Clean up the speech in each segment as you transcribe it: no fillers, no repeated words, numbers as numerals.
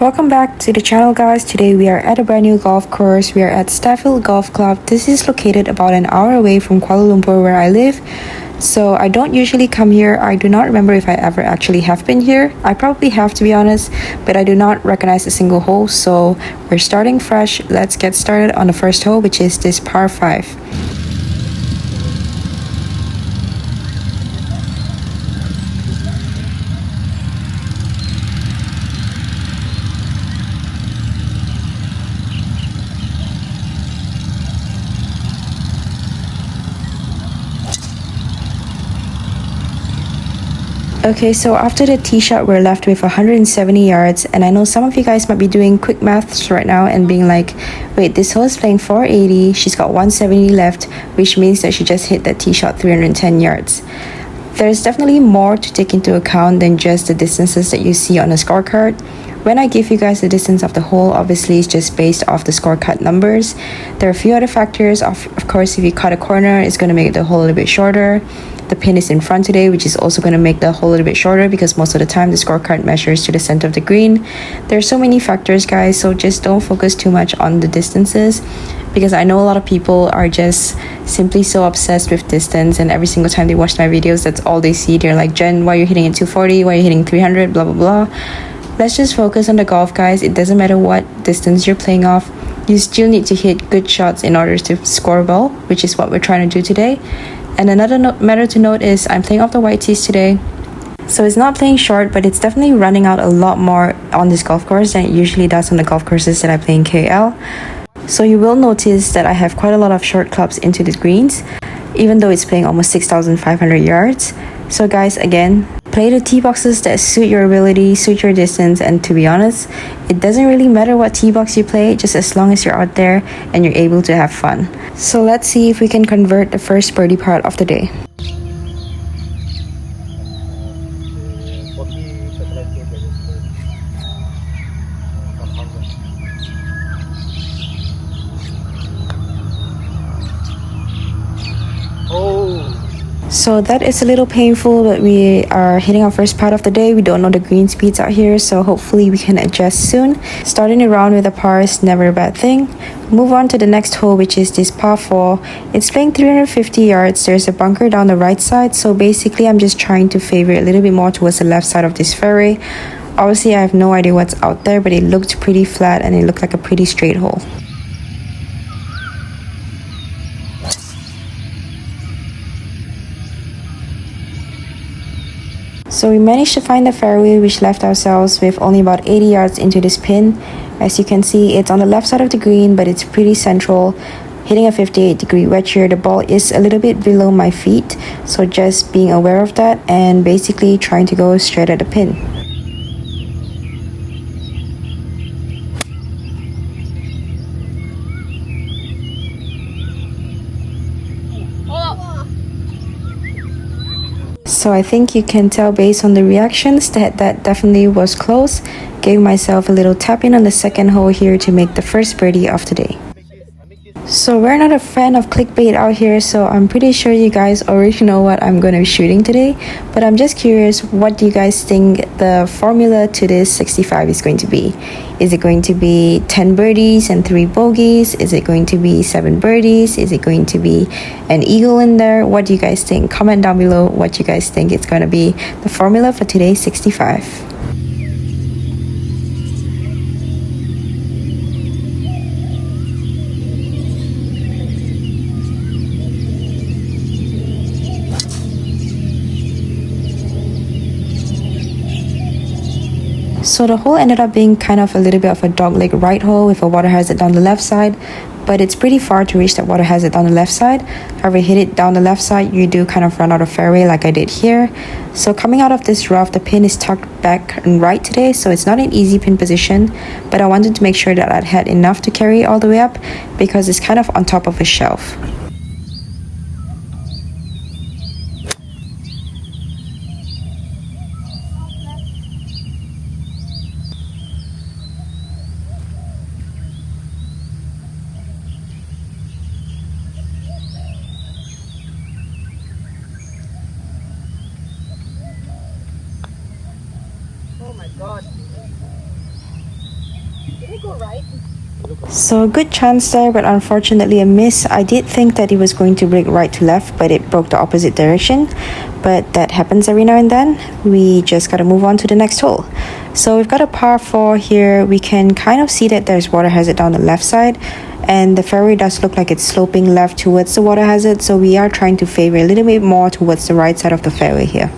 Welcome back to the channel, guys. Today we are at a brand new golf course. We are at Staffield Golf Club. This is located about an hour away from Kuala Lumpur where I live. So I don't usually come here. I do not remember if I ever actually have been here. I probably have, to be honest, but I do not recognize a single hole. So we're starting fresh. Let's get started on the first hole, which is this par 5. Okay, so after the tee shot, we're left with 170 yards, and I know some of you guys might be doing quick maths right now and being like, wait, this hole is playing 480, she's got 170 left, which means that she just hit that tee shot 310 yards. There's definitely more to take into account than just the distances that you see on a scorecard. When I give you guys the distance of the hole, obviously it's just based off the scorecard numbers. There are a few other factors. Of course, if you cut a corner, it's going to make the hole a little bit shorter. The pin is in front today, which is also going to make the hole a little bit shorter because most of the time the scorecard measures to the center of the green. There are so many factors, guys, so just don't focus too much on the distances, because I know a lot of people are just simply so obsessed with distance, and every single time they watch my videos, that's all they see. They're like, Jen, why are you hitting at 240? Why are you hitting 300? Blah, blah, blah. Let's just focus on the golf, guys. It doesn't matter what distance you're playing off. You still need to hit good shots in order to score well, which is what we're trying to do today. And another matter to note is I'm playing off the white tees today. So it's not playing short, but it's definitely running out a lot more on this golf course than it usually does on the golf courses that I play in KL. So you will notice that I have quite a lot of short clubs into the greens, even though it's playing almost 6,500 yards. So guys, again, play the tee boxes that suit your ability, suit your distance, and to be honest, it doesn't really matter what tee box you play, just as long as you're out there and you're able to have fun. So let's see if we can convert the first birdie part of the day. So that is a little painful, but we are hitting our first part of the day. We don't know the green speeds out here, so hopefully we can adjust soon. Starting around with a par is never a bad thing. Move on to the next hole, which is this par 4. It's playing 350 yards. There's a bunker down the right side, so basically I'm just trying to favor it a little bit more towards the left side of this fairway. Obviously I have no idea what's out there, but it looked pretty flat and it looked like a pretty straight hole. So we managed to find the fairway, which left ourselves with only about 80 yards into this pin. As you can see, it's on the left side of the green, but it's pretty central. Hitting a 58-degree wedge here, the ball is a little bit below my feet, so just being aware of that and basically trying to go straight at the pin. So I think you can tell based on the reactions that definitely was close. Gave myself a little tap in on the second hole here to make the first birdie of the day. So we're not a fan of clickbait out here, so I'm pretty sure you guys already know what I'm going to be shooting today. But I'm just curious, what do you guys think the formula to this 65 is going to be? Is it going to be 10 birdies and 3 bogeys? Is it going to be 7 birdies? Is it going to be an eagle in there? What do you guys think? Comment down below what you guys think it's going to be the formula for today's 65. So the hole ended up being kind of a little bit of a dogleg right hole with a water hazard down the left side, but it's pretty far to reach that water hazard on the left side. However, hit it down the left side, you do kind of run out of fairway like I did here. So coming out of this rough, the pin is tucked back and right today, so it's not an easy pin position, but I wanted to make sure that I had enough to carry all the way up because it's kind of on top of a shelf. Oh my god. So good chance there, but unfortunately a miss. I did think that it was going to break right to left, but it broke the opposite direction. But that happens every now and then. We just gotta move on to the next hole. So we've got a par 4 here. We can kind of see that there's water hazard down the left side, and the fairway does look like it's sloping left towards the water hazard, so we are trying to favor a little bit more towards the right side of the fairway here.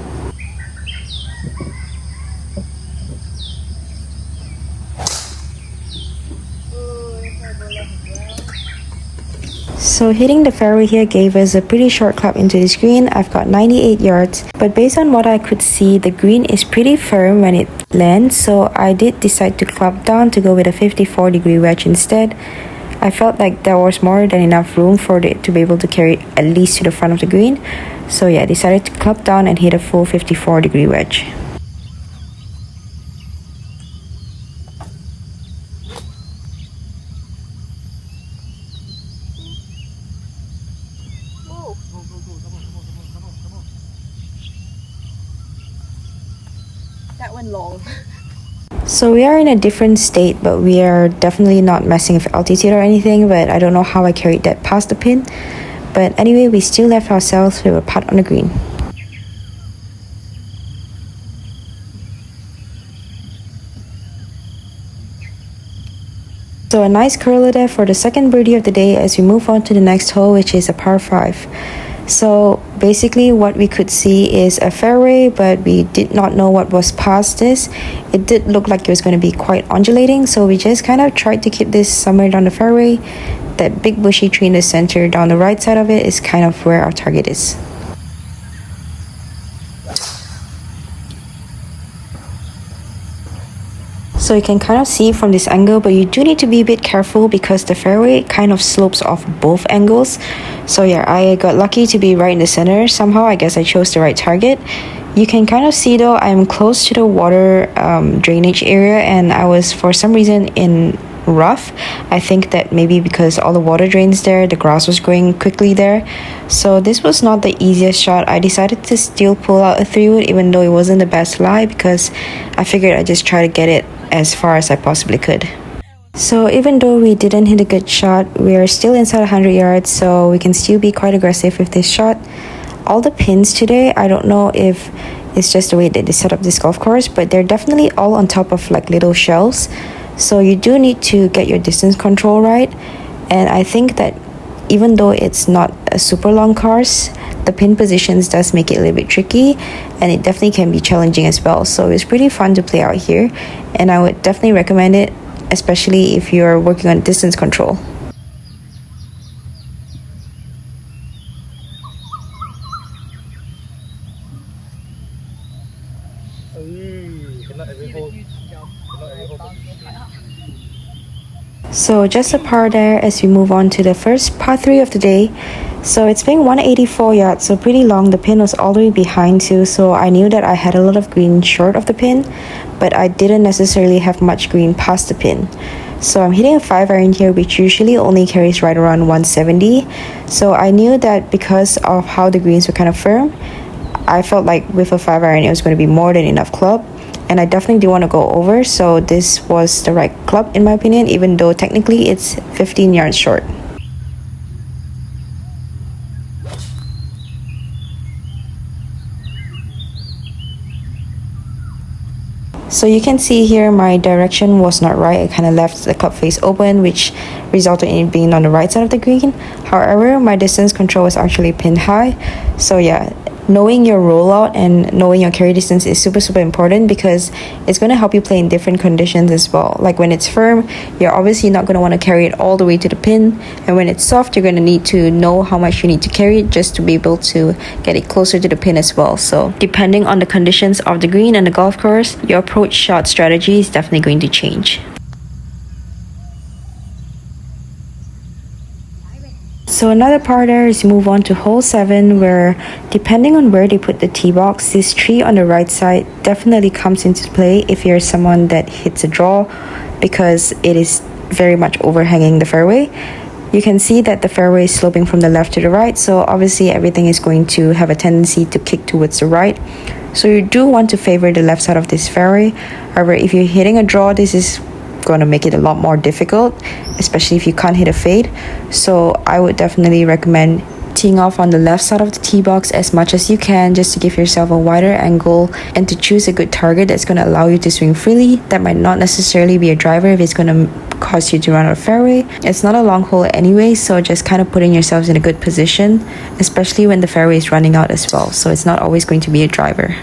So hitting the fairway here gave us a pretty short club into this green. I've got 98 yards, but based on what I could see, the green is pretty firm when it lands, so I did decide to club down to go with a 54-degree wedge instead. I felt like there was more than enough room for it to be able to carry it at least to the front of the green. So yeah, I decided to club down and hit a full 54-degree wedge. That went long. So we are in a different state, but we are definitely not messing with altitude or anything, but I don't know how I carried that past the pin. But anyway, we still left ourselves with a putt on the green. So a nice curler there for the second birdie of the day as we move on to the next hole, which is a par 5. So basically what we could see is a fairway, but we did not know what was past this. It did look like it was going to be quite undulating, so we just kind of tried to keep this somewhere down the fairway. That big bushy tree in the center down the right side of it is kind of where our target is. So you can kind of see from this angle, but you do need to be a bit careful because the fairway kind of slopes off both angles. So yeah, I got lucky to be right in the center. Somehow I guess I chose the right target. You can kind of see though, I'm close to the water drainage area, and I was for some reason in rough. I think that maybe because all the water drains there, the grass was growing quickly there. So this was not the easiest shot. I decided to still pull out a 3-wood even though it wasn't the best lie, because I figured I'd just try to get it as far as I possibly could. So even though we didn't hit a good shot, we are still inside 100 yards, so we can still be quite aggressive with this shot. All the pins today, I don't know if it's just the way that they set up this golf course, but they're definitely all on top of like little shelves. So you do need to get your distance control right. And I think that even though it's not a super long course, the pin positions does make it a little bit tricky, and it definitely can be challenging as well. So it's pretty fun to play out here, and I would definitely recommend it, especially if you're working on distance control. So just a par there as we move on to the first par 3 of the day. So it's been 184 yards, so pretty long. The pin was all the way behind too, so I knew that I had a lot of green short of the pin, but I didn't necessarily have much green past the pin. So I'm hitting a 5-iron here, which usually only carries right around 170. So I knew that because of how the greens were kind of firm, I felt like with a 5-iron it was going to be more than enough club. And I definitely didn't want to go over, so this was the right club in my opinion, even though technically it's 15 yards short. So you can see here my direction was not right. I kind of left the club face open, which resulted in it being on the right side of the green. However, my distance control was actually pinned high. So yeah, knowing your rollout and knowing your carry distance is super important, because it's going to help you play in different conditions as well. Like when it's firm, you're obviously not going to want to carry it all the way to the pin, and when it's soft, you're going to need to know how much you need to carry it just to be able to get it closer to the pin as well. So depending on the conditions of the green and the golf course, your approach shot strategy is definitely going to change. So another part there is move on to hole 7, where depending on where they put the tee box, this tree on the right side definitely comes into play if you're someone that hits a draw, because it is very much overhanging the fairway. You can see that the fairway is sloping from the left to the right, so obviously everything is going to have a tendency to kick towards the right. So you do want to favor the left side of this fairway. However, if you're hitting a draw, this is going to make it a lot more difficult, especially if you can't hit a fade. So I would definitely recommend teeing off on the left side of the tee box as much as you can, just to give yourself a wider angle and to choose a good target that's going to allow you to swing freely. That might not necessarily be a driver if it's going to cause you to run out of fairway. It's not a long hole anyway, so just kind of putting yourselves in a good position, especially when the fairway is running out as well. So it's not always going to be a driver.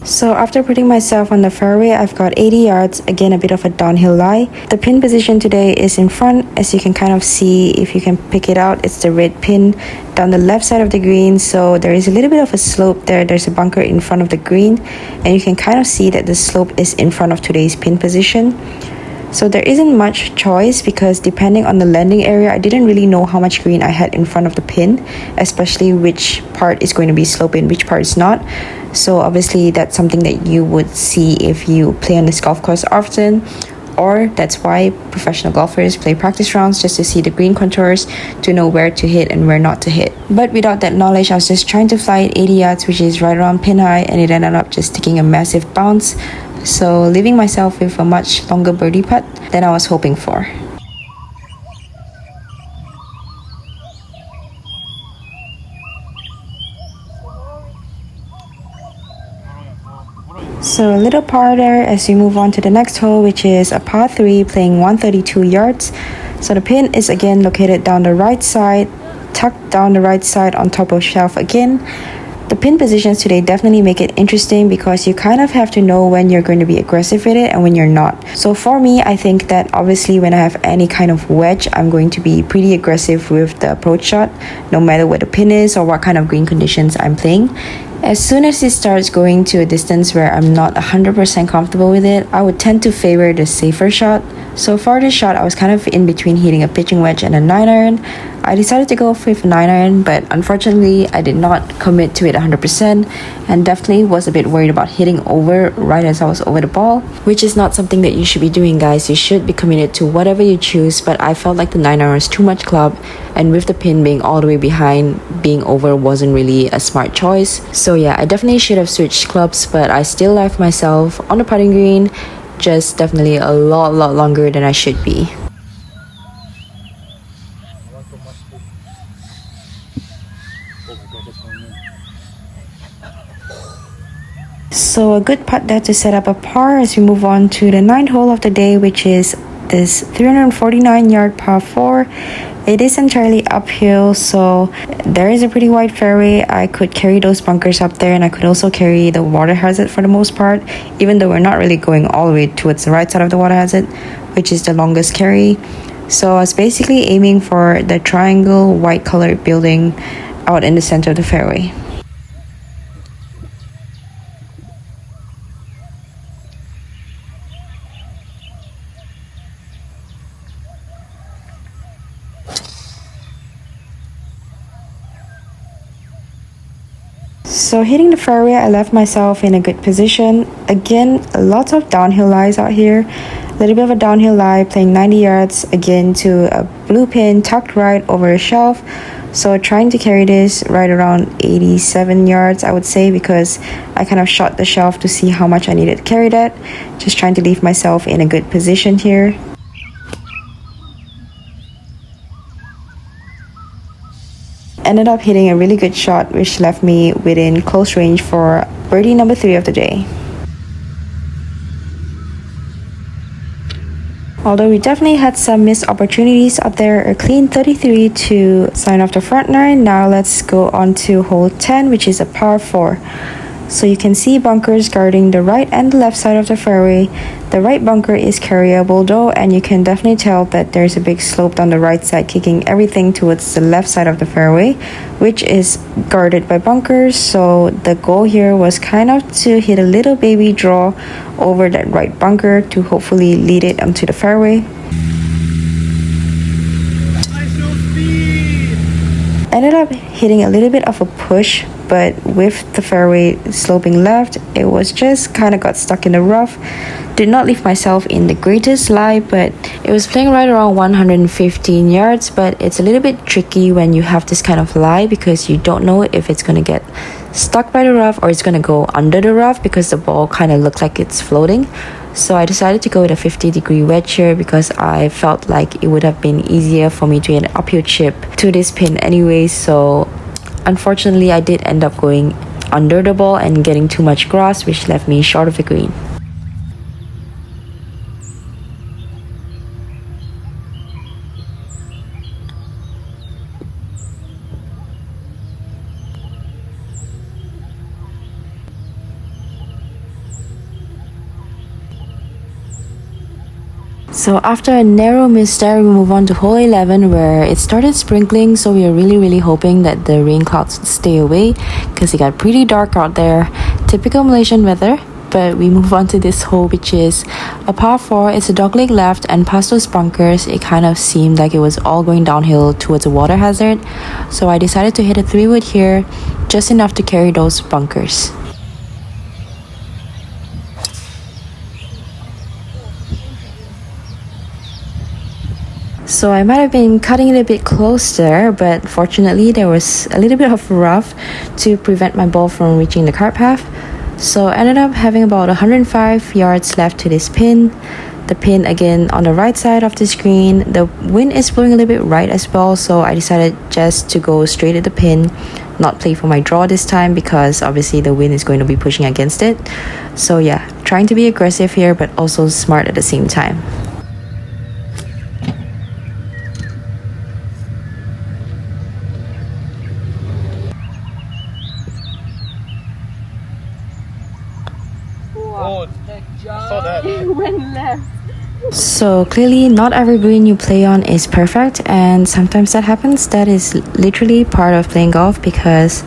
So after putting myself on the fairway, I've got 80 yards, again a bit of a downhill lie. The pin position today is in front, as you can kind of see if you can pick it out. It's the red pin down the left side of the green, so there is a little bit of a slope there. There's a bunker in front of the green, and you can kind of see that the slope is in front of today's pin position. So there isn't much choice, because depending on the landing area, I didn't really know how much green I had in front of the pin, especially which part is going to be sloping, which part is not. So obviously that's something that you would see if you play on this golf course often, or that's why professional golfers play practice rounds, just to see the green contours, to know where to hit and where not to hit. But without that knowledge, I was just trying to fly at 80 yards, which is right around pin high, and it ended up just taking a massive bounce, so leaving myself with a much longer birdie putt than I was hoping for. So a little par there as we move on to the next hole, which is a par 3 playing 132 yards. So the pin is again located down the right side, tucked down the right side on top of shelf again. The pin positions today definitely make it interesting, because you kind of have to know when you're going to be aggressive with it and when you're not. So for me, I think that obviously when I have any kind of wedge, I'm going to be pretty aggressive with the approach shot, no matter where the pin is or what kind of green conditions I'm playing. As soon as it starts going to a distance where I'm not 100% comfortable with it, I would tend to favor the safer shot. So for this shot, I was kind of in between hitting a pitching wedge and a 9-iron. I decided to go with a 9-iron, but unfortunately I did not commit to it 100%, and definitely was a bit worried about hitting over right as I was over the ball, which is not something that you should be doing, guys. You should be committed to whatever you choose, but I felt like the 9-iron was too much club, and with the pin being all the way behind, being over wasn't really a smart choice. So yeah, I definitely should have switched clubs, but I still left myself on the putting green, just definitely a lot longer than I should be. So a good putt there to set up a par as we move on to the 9th hole of the day, which is this 349 yard par 4. It is entirely uphill, so there is a pretty wide fairway. I could carry those bunkers up there, and I could also carry the water hazard for the most part, even though we're not really going all the way towards the right side of the water hazard, which is the longest carry. So I was basically aiming for the triangle white colored building out in the center of the fairway. So hitting the fairway, I left myself in a good position. Again, lots of downhill lies out here. A little bit of a downhill lie, playing 90 yards again to a blue pin tucked right over a shelf. So trying to carry this right around 87 yards, I would say, because I kind of shot the shelf to see how much I needed to carry that. Just trying to leave myself in a good position here. Ended up hitting a really good shot, which left me within close range for birdie number 3 of the day. Although we definitely had some missed opportunities up there, a clean 33 to sign off the front 9. Now let's go on to hole 10, which is a par 4. So you can see bunkers guarding the right and the left side of the fairway. The right bunker is carryable though, and you can definitely tell that there's a big slope on the right side, kicking everything towards the left side of the fairway, which is guarded by bunkers. So the goal here was kind of to hit a little baby draw over that right bunker to hopefully lead it onto the fairway. Ended up hitting a little bit of a push, but with the fairway sloping left, it was just kind of got stuck in the rough. Did not leave myself in the greatest lie, but it was playing right around 115 yards, but it's a little bit tricky when you have this kind of lie because you don't know if it's going to get stuck by the rough or it's going to go under the rough because the ball kind of looks like it's floating. So I decided to go with a 50-degree wedge here because I felt like it would have been easier for me to get an uphill chip to this pin anyway. So unfortunately, I did end up going under the ball and getting too much grass, which left me short of the green. So after a narrow miss there, we move on to hole 11 where it started sprinkling, so we are really hoping that the rain clouds would stay away because it got pretty dark out there. Typical Malaysian weather. But we move on to this hole, which is a par 4. It's a dogleg left, and past those bunkers, it kind of seemed like it was all going downhill towards a water hazard. So I decided to hit a 3-wood here, just enough to carry those bunkers. So I might have been cutting it a bit close there, but fortunately there was a little bit of rough to prevent my ball from reaching the cart path. So I ended up having about 105 yards left to this pin. The pin again on the right side of the screen. The wind is blowing a little bit right as well, so I decided just to go straight at the pin, not play for my draw this time because obviously the wind is going to be pushing against it. So yeah, trying to be aggressive here but also smart at the same time. Oh, I saw that. It went left. So clearly not every green you play on is perfect, and sometimes that happens. That is literally part of playing golf because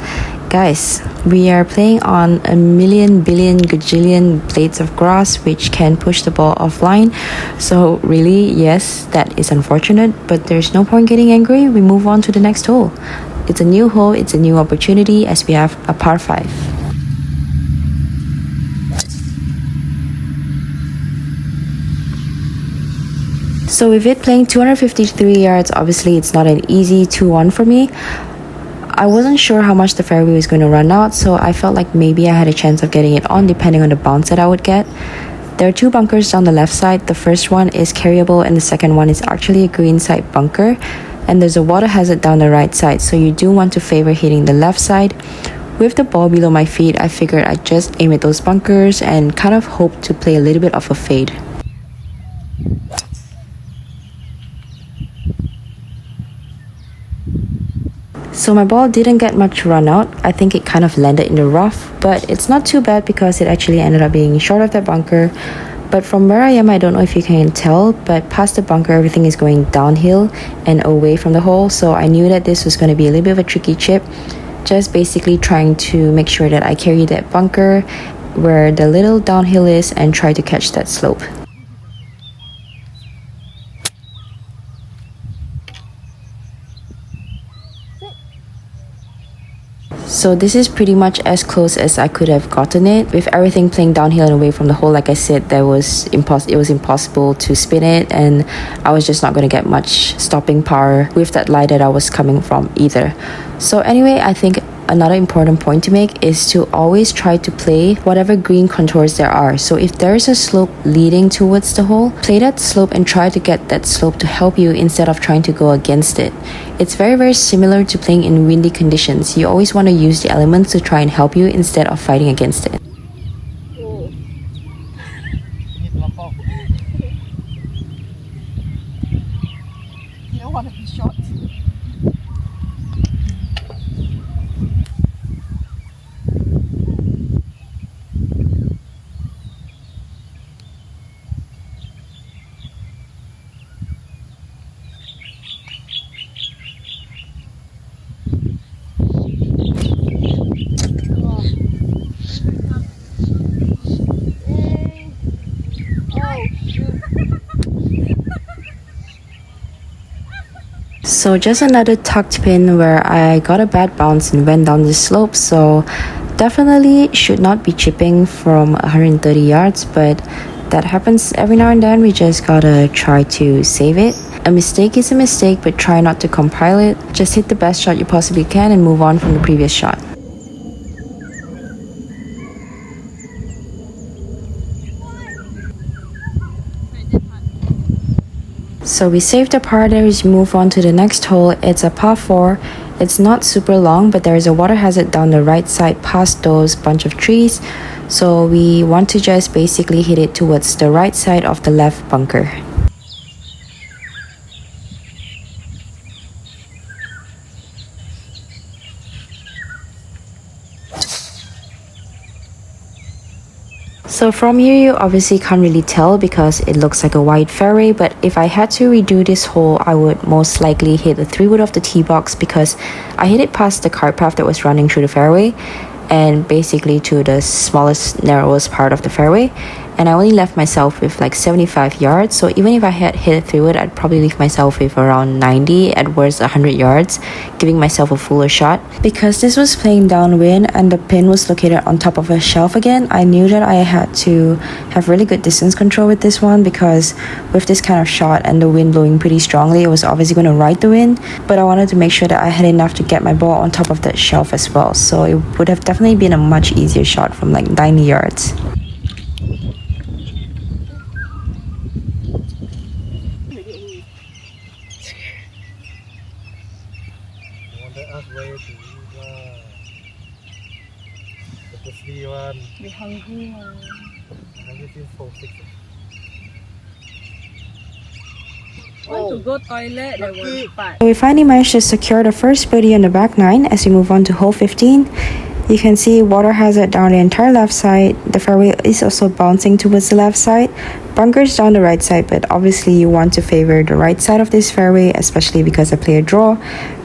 guys, we are playing on a million, billion, gajillion blades of grass which can push the ball offline. So really, yes, that is unfortunate, but there's no point getting angry. We move on to the next hole. It's a new hole, it's a new opportunity as we have a par 5. So with it playing 253 yards, obviously it's not an easy 2-1 for me. I wasn't sure how much the fairway was going to run out, so I felt like maybe I had a chance of getting it on depending on the bounce that I would get. There are 2 bunkers down the left side. The first one is carryable and the second one is actually a green side bunker. And there's a water hazard down the right side, so you do want to favor hitting the left side. With the ball below my feet, I figured I'd just aim at those bunkers and kind of hope to play a little bit of a fade. So my ball didn't get much run out. I think it kind of landed in the rough, but it's not too bad because it actually ended up being short of that bunker. But from where I am, I don't know if you can tell, but past the bunker, everything is going downhill and away from the hole. So I knew that this was going to be a little bit of a tricky chip. Just basically trying to make sure that I carry that bunker where the little downhill is and try to catch that slope. So this is pretty much as close as I could have gotten it. With everything playing downhill and away from the hole, like I said, it was impossible to spin it, and I was just not going to get much stopping power with that lie that I was coming from either. So anyway, I think another important point to make is to always try to play whatever green contours there are. So if there is a slope leading towards the hole, play that slope and try to get that slope to help you instead of trying to go against it. It's very similar to playing in windy conditions. You always want to use the elements to try and help you instead of fighting against it. You don't want to be shot. So just another tucked pin where I got a bad bounce and went down the slope, so definitely should not be chipping from 130 yards, but that happens every now and then. We just gotta try to save it. A mistake is a mistake, but try not to compile it. Just hit the best shot you possibly can and move on from the previous shot. So we saved the par there, we move on to the next hole. It's a par 4. It's not super long, but there is a water hazard down the right side past those bunch of trees. So we want to just basically hit it towards the right side of the left bunker. So from here you obviously can't really tell because it looks like a wide fairway, but if I had to redo this hole, I would most likely hit the 3-wood of the tee box because I hit it past the cart path that was running through the fairway and basically to the smallest, narrowest part of the fairway, and I only left myself with like 75 yards. So even if I had hit a 3-wood, I'd probably leave myself with around 90, at worst 100 yards, giving myself a fuller shot. Because this was playing downwind and the pin was located on top of a shelf again, I knew that I had to have really good distance control with this one, because with this kind of shot and the wind blowing pretty strongly, it was obviously going to ride the wind, but I wanted to make sure that I had enough to get my ball on top of that shelf as well. So it would have definitely been a much easier shot from like 90 yards. We hungry man. Want to go toilet, they won't fight. So we finally managed to secure the first birdie on the back 9 as we move on to hole 15. You can see water hazard down the entire left side. The fairway is also bouncing towards the left side. Bunkers down the right side, but obviously you want to favor the right side of this fairway, especially because I play a draw.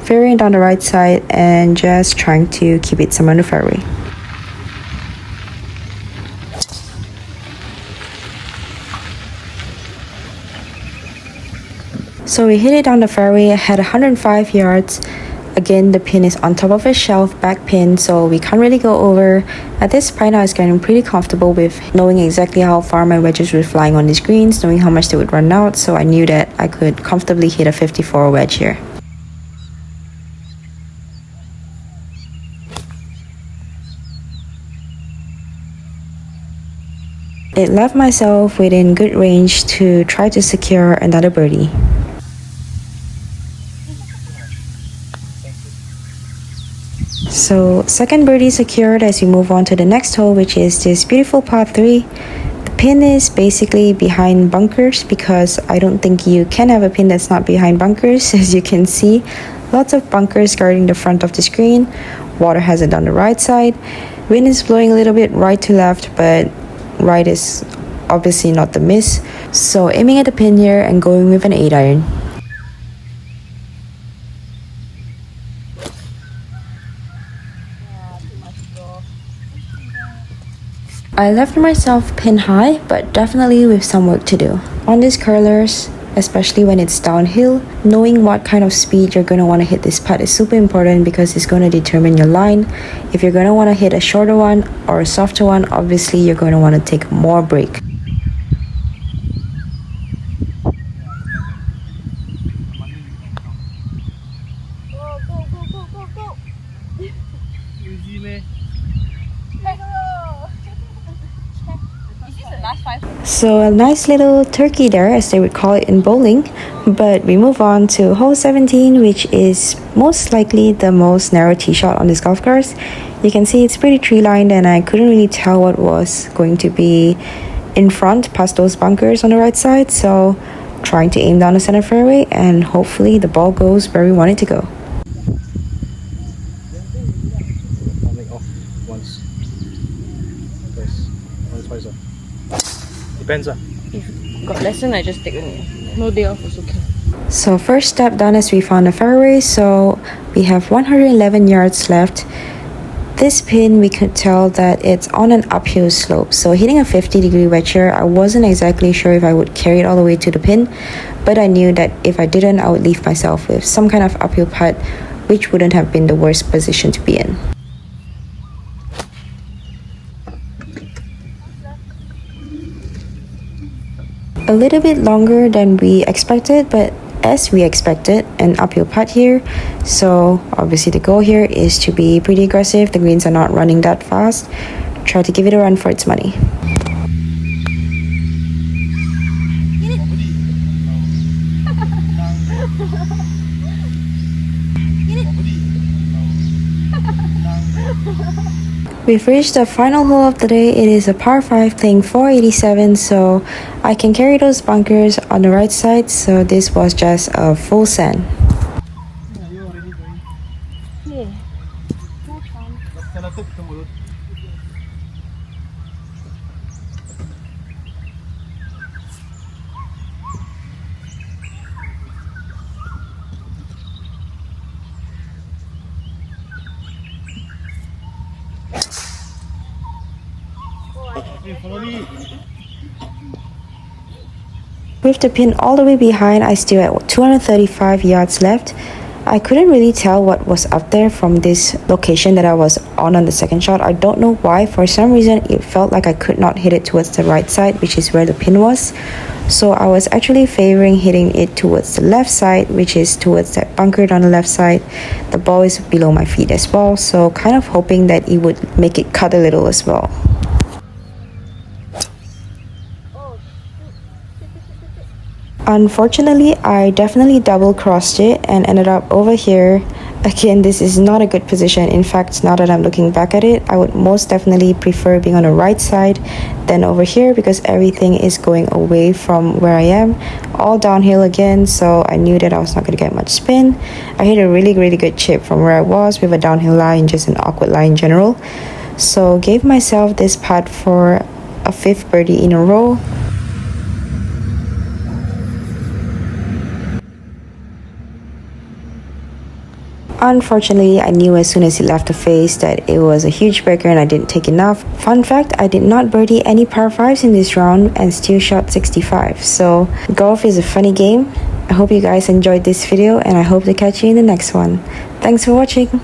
Fairway down the right side and just trying to keep it somewhere on the fairway. So we hit it down the fairway, I had 105 yards. Again, the pin is on top of a shelf, back pin, so we can't really go over. At this point, I was getting pretty comfortable with knowing exactly how far my wedges were flying on these greens, knowing how much they would run out, so I knew that I could comfortably hit a 54 wedge here. It left myself within good range to try to secure another birdie. So second birdie secured as we move on to the next hole, which is this beautiful par 3. The pin is basically behind bunkers because I don't think you can have a pin that's not behind bunkers. As you can see, lots of bunkers guarding the front of the screen. Water hazard on the right side. Wind is blowing a little bit right to left, but right is obviously not the miss. So aiming at the pin here and going with an 8-iron. I left myself pin high, but definitely with some work to do. On these curlers, especially when it's downhill, knowing what kind of speed you're going to want to hit this putt is super important because it's going to determine your line. If you're going to want to hit a shorter one or a softer one, obviously you're going to want to take more break. So a nice little turkey there, as they would call it in bowling. But we move on to hole 17, which is most likely the most narrow tee shot on this golf course. You can see it's pretty tree lined and I couldn't really tell what was going to be in front past those bunkers on the right side. So trying to aim down the center fairway and hopefully the ball goes where we want it to go. Depends. If got lesson, I just take only. No day off also can. So first step done as we found the fairway, so we have 111 yards left. This pin, we could tell that it's on an uphill slope, so hitting a 50-degree wedge here, I wasn't exactly sure if I would carry it all the way to the pin, but I knew that if I didn't, I would leave myself with some kind of uphill putt, which wouldn't have been the worst position to be in. A little bit longer than we expected, but as we expected, an uphill putt here. So obviously the goal here is to be pretty aggressive. The greens are not running that fast. Try to give it a run for its money. We've reached the final hole of the day. It is a par 5 playing 487, so I can carry those bunkers on the right side, so this was just a full send. With the pin all the way behind, I still had 235 yards left. I couldn't really tell what was up there from this location that I was on the second shot. I don't know why. For some reason, it felt like I could not hit it towards the right side, which is where the pin was. So I was actually favoring hitting it towards the left side, which is towards that bunker on the left side. The ball is below my feet as well, so kind of hoping that it would make it cut a little as well. Unfortunately, I definitely double crossed it and ended up over here. Again, this is not a good position. In fact, now that I'm looking back at it, I would most definitely prefer being on the right side than over here, because everything is going away from where I am, all downhill again, so I knew that I was not going to get much spin. I hit a really good chip from where I was with a downhill lie and just an awkward lie in general. So gave myself this putt for a 5th birdie in a row. Unfortunately, I knew as soon as it left the face that it was a huge breaker and I didn't take enough. Fun fact, I did not birdie any par 5s in this round and still shot 65. So golf is a funny game. I hope you guys enjoyed this video and I hope to catch you in the next one. Thanks for watching.